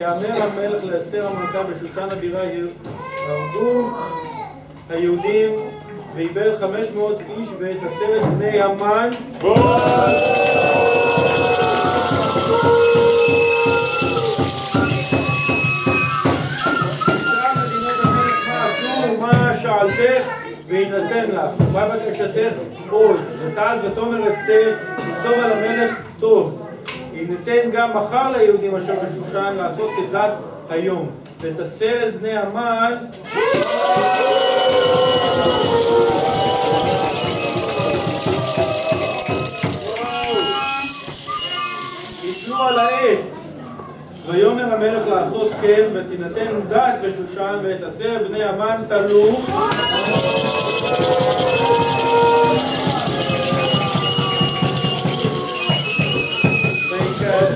יאמר המלך לאסתר המלכה בשושן הבירה, הרגו היהודים ואיבד 500 איש ואת 10 בני המן. מה עשו ומה שאלתך וינתן לך, מה בקשתך עוד. ותעש ותאמר אסתר לכתוב על המלך טוב, יינתן גם מחר ליהודים אשר בשושן לעשות כדת היום, ואת 10 בני המן יתלו על העץ. ויאמר המלך לעשות כן, ותינתן דת בשושן, ואת 10 בני המן תלו